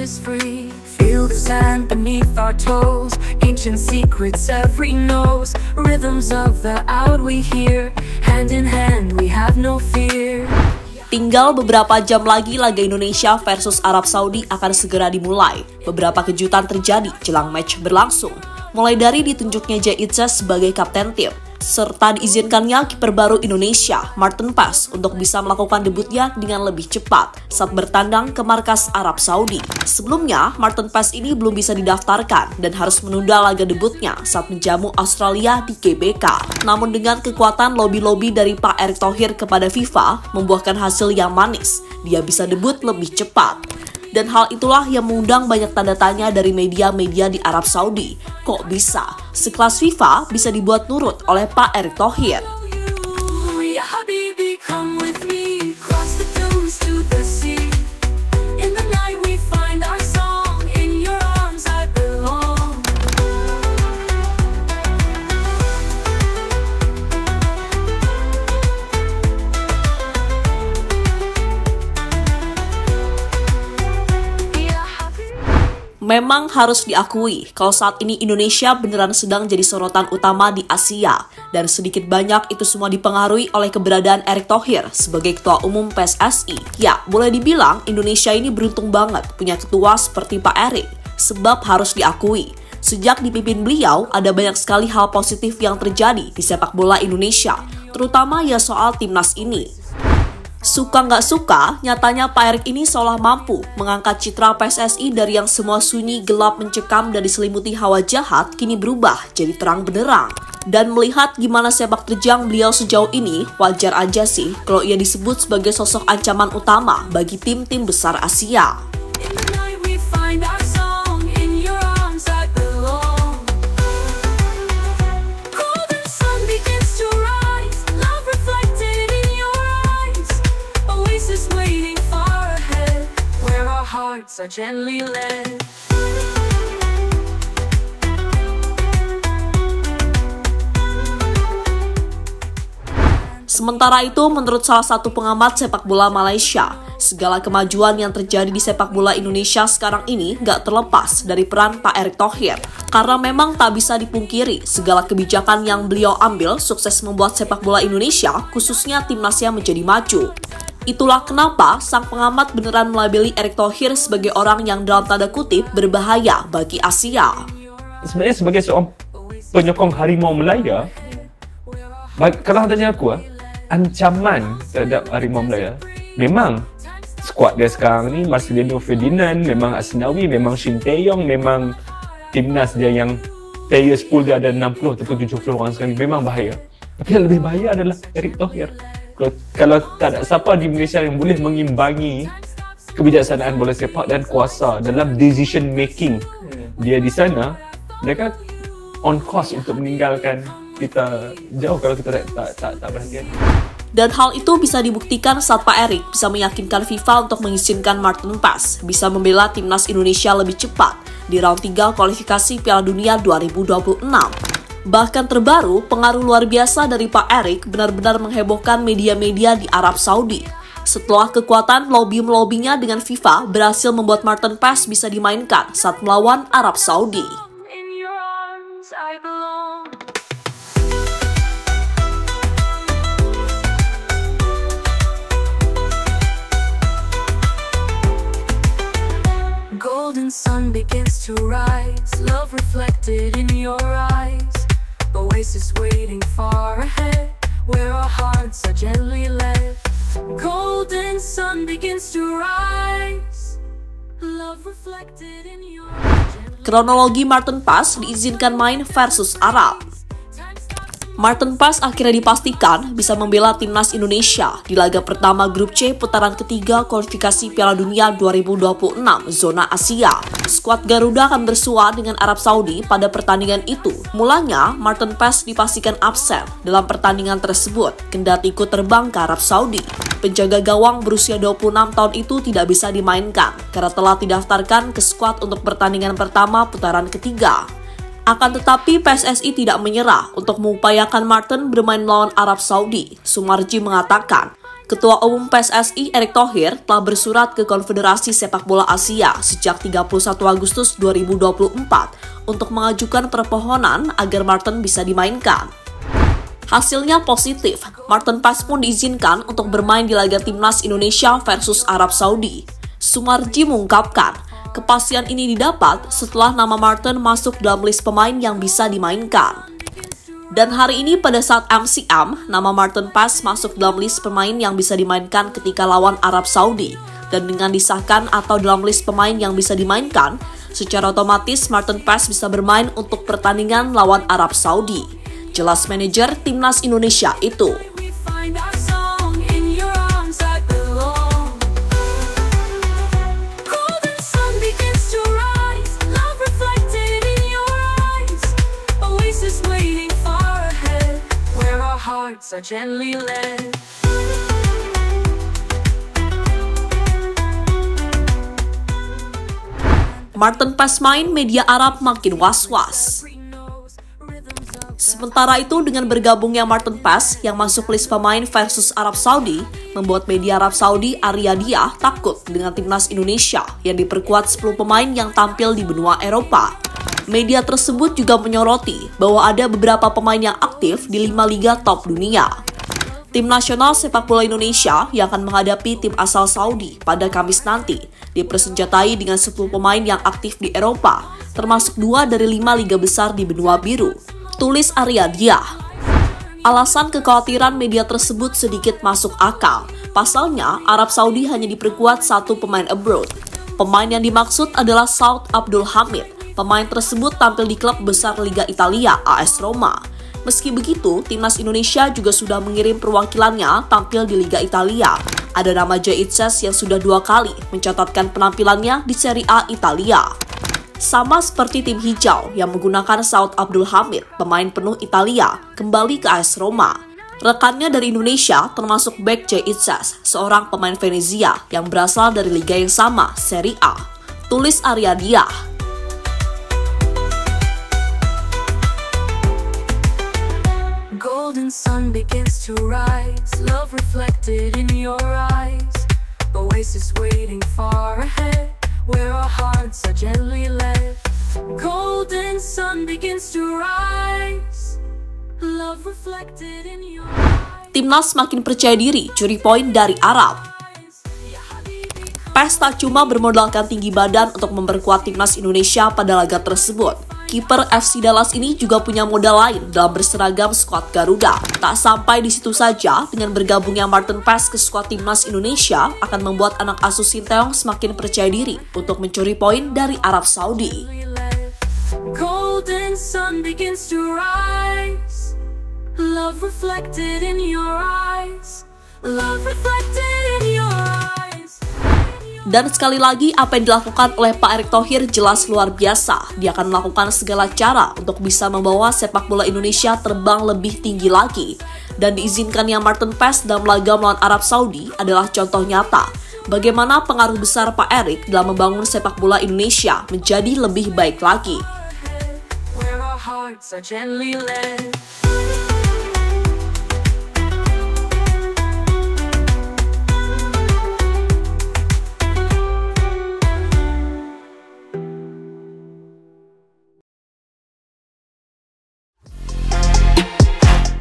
is free. Feel the sand beneath our toes, ancient secrets every knows. Rhythms of the out we hear, hand in hand we have no fear. Tinggal beberapa jam lagi laga Indonesia versus Arab Saudi akan segera dimulai. Beberapa kejutan terjadi jelang match berlangsung. Mulai dari ditunjuknya Jay Itzes sebagai kapten tim, serta diizinkannya kiper baru Indonesia, Martin Paes, untuk bisa melakukan debutnya dengan lebih cepat saat bertandang ke markas Arab Saudi. Sebelumnya, Martin Paes ini belum bisa didaftarkan dan harus menunda laga debutnya saat menjamu Australia di GBK. Namun dengan kekuatan lobi-lobi dari Pak Erick Thohir kepada FIFA membuahkan hasil yang manis, dia bisa debut lebih cepat. Dan hal itulah yang mengundang banyak tanda tanya dari media-media di Arab Saudi. Kok bisa? Sekelas FIFA bisa dibuat nurut oleh Pak Erick Thohir. Memang harus diakui kalau saat ini Indonesia beneran sedang jadi sorotan utama di Asia, dan sedikit banyak itu semua dipengaruhi oleh keberadaan Erick Thohir sebagai Ketua Umum PSSI. Ya, boleh dibilang Indonesia ini beruntung banget punya ketua seperti Pak Erick, sebab harus diakui, sejak dipimpin beliau ada banyak sekali hal positif yang terjadi di sepak bola Indonesia, terutama ya soal timnas ini. Suka nggak suka, nyatanya Pak Erick ini seolah mampu mengangkat citra PSSI dari yang semua sunyi, gelap, mencekam, dan diselimuti hawa jahat kini berubah jadi terang benderang. Dan melihat gimana sepak terjang beliau sejauh ini, wajar aja sih kalau ia disebut sebagai sosok ancaman utama bagi tim-tim besar Asia. Are gently led. Sementara itu, menurut salah satu pengamat sepak bola Malaysia, segala kemajuan yang terjadi di sepak bola Indonesia sekarang ini gak terlepas dari peran Pak Erick Thohir. Karena memang tak bisa dipungkiri, segala kebijakan yang beliau ambil sukses membuat sepak bola Indonesia, khususnya timnasnya menjadi maju. Itulah kenapa sang pengamat beneran melabeli Erick Thohir sebagai orang yang dalam tanda kutip berbahaya bagi Asia. Sebenarnya sebagai seorang penyokong harimau Melaya, kalau tanya aku, ancaman terhadap harimau Melaya, memang skuad dia sekarang ni, Marcelino Ferdinand, memang Asnawi, memang Shin Tae-yong, memang timnas dia yang players pool dia ada 60 atau 70 orang sekarang, memang bahaya. Tapi yang lebih bahaya adalah Erick Thohir. Kalau tak ada siapa di Malaysia yang boleh mengimbangi kebijaksanaan bola sepak dan kuasa dalam decision making dia di sana, mereka on course untuk meninggalkan kita jauh kalau kita tak perhatian. Dan hal itu bisa dibuktikan saat Pak Erick bisa meyakinkan FIFA untuk mengizinkan Martin Paes bisa membela timnas Indonesia lebih cepat di round 3 kualifikasi Piala Dunia 2026. Bahkan terbaru, pengaruh luar biasa dari Pak Erick benar-benar menghebohkan media-media di Arab Saudi. Setelah kekuatan lobby-melobinya dengan FIFA berhasil membuat Martin Paes bisa dimainkan saat melawan Arab Saudi. Golden sun begins to rise, love reflected in your eyes. Oasis waiting far ahead, where our hearts are gently led. Golden sun begins to rise, love reflected in your eyes. Kronologi Martin Paes diizinkan main versus Arab. Martin Paes akhirnya dipastikan bisa membela timnas Indonesia di laga pertama grup C putaran ketiga kualifikasi Piala Dunia 2026 zona Asia. Skuad Garuda akan bersua dengan Arab Saudi pada pertandingan itu. Mulanya, Martin Paes dipastikan absen dalam pertandingan tersebut, kendati ikut terbang ke Arab Saudi. Penjaga gawang berusia 26 tahun itu tidak bisa dimainkan karena telah didaftarkan ke skuad untuk pertandingan pertama putaran ketiga. Akan tetapi PSSI tidak menyerah untuk mengupayakan Martin bermain melawan Arab Saudi. Sumarji mengatakan, Ketua Umum PSSI Erick Thohir telah bersurat ke Konfederasi Sepak Bola Asia sejak 31 Agustus 2024 untuk mengajukan permohonan agar Martin bisa dimainkan. Hasilnya positif, Martin Paes pun diizinkan untuk bermain di laga Timnas Indonesia versus Arab Saudi. Sumarji mengungkapkan, kepastian ini didapat setelah nama Martin masuk dalam list pemain yang bisa dimainkan. Dan hari ini pada saat MCM, nama Martin Paes masuk dalam list pemain yang bisa dimainkan ketika lawan Arab Saudi. Dan dengan disahkan atau dalam list pemain yang bisa dimainkan, secara otomatis Martin Paes bisa bermain untuk pertandingan lawan Arab Saudi. Jelas manajer Timnas Indonesia itu. So gently led. Martin Paes main, media Arab makin was-was. Sementara itu, dengan bergabungnya Martin Paes yang masuk list pemain versus Arab Saudi, membuat media Arab Saudi Aryadia takut dengan Timnas Indonesia yang diperkuat 10 pemain yang tampil di benua Eropa. Media tersebut juga menyoroti bahwa ada beberapa pemain yang aktif di 5 liga top dunia. Tim nasional sepak bola Indonesia yang akan menghadapi tim asal Saudi pada Kamis nanti dipersenjatai dengan 10 pemain yang aktif di Eropa, termasuk 2 dari 5 liga besar di benua biru. Tulis Aryadia. Alasan kekhawatiran media tersebut sedikit masuk akal. Pasalnya, Arab Saudi hanya diperkuat 1 pemain abroad. Pemain yang dimaksud adalah Saud Abdul Hamid. Pemain tersebut tampil di klub besar Liga Italia, AS Roma. Meski begitu, Timnas Indonesia juga sudah mengirim perwakilannya tampil di Liga Italia. Ada nama Jay Itzes yang sudah 2 kali mencatatkan penampilannya di Serie A Italia. Sama seperti tim hijau yang menggunakan Saud Abdul Hamid, pemain penuh Italia, kembali ke AS Roma. Rekannya dari Indonesia termasuk bek Jay Itzes, seorang pemain Venezia yang berasal dari liga yang sama, Serie A. Tulis Aryadia. Golden sun begins to rise, love reflected in your eyes. Oasis waiting far ahead, where our hearts are gently led. Golden sun begins to rise, love reflected in your eyes. Timnas makin percaya diri curi poin dari Arab. Paes tak cuma bermodalkan tinggi badan untuk memperkuat Timnas Indonesia pada laga tersebut. Kiper FC Dallas ini juga punya modal lain dalam berseragam skuad Garuda. Tak sampai di situ saja, dengan bergabungnya Martin Paes ke skuad Timnas Indonesia akan membuat anak asuh Sinteyong semakin percaya diri untuk mencuri poin dari Arab Saudi. Golden sun begins to rise, love reflected in your eyes, love reflected in your eyes. Dan sekali lagi, apa yang dilakukan oleh Pak Erick Thohir jelas luar biasa. Dia akan melakukan segala cara untuk bisa membawa sepak bola Indonesia terbang lebih tinggi lagi. Dan diizinkannya Martin Paes dalam laga melawan Arab Saudi adalah contoh nyata bagaimana pengaruh besar Pak Erick dalam membangun sepak bola Indonesia menjadi lebih baik lagi.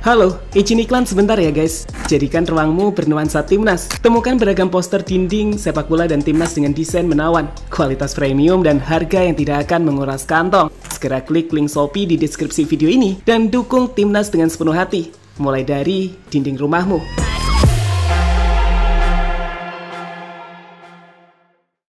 Halo, izin iklan sebentar ya guys. Jadikan ruangmu bernuansa Timnas. Temukan beragam poster dinding, sepak bola dan Timnas dengan desain menawan, kualitas premium dan harga yang tidak akan menguras kantong. Segera klik link Shopee di deskripsi video ini dan dukung Timnas dengan sepenuh hati. Mulai dari dinding rumahmu.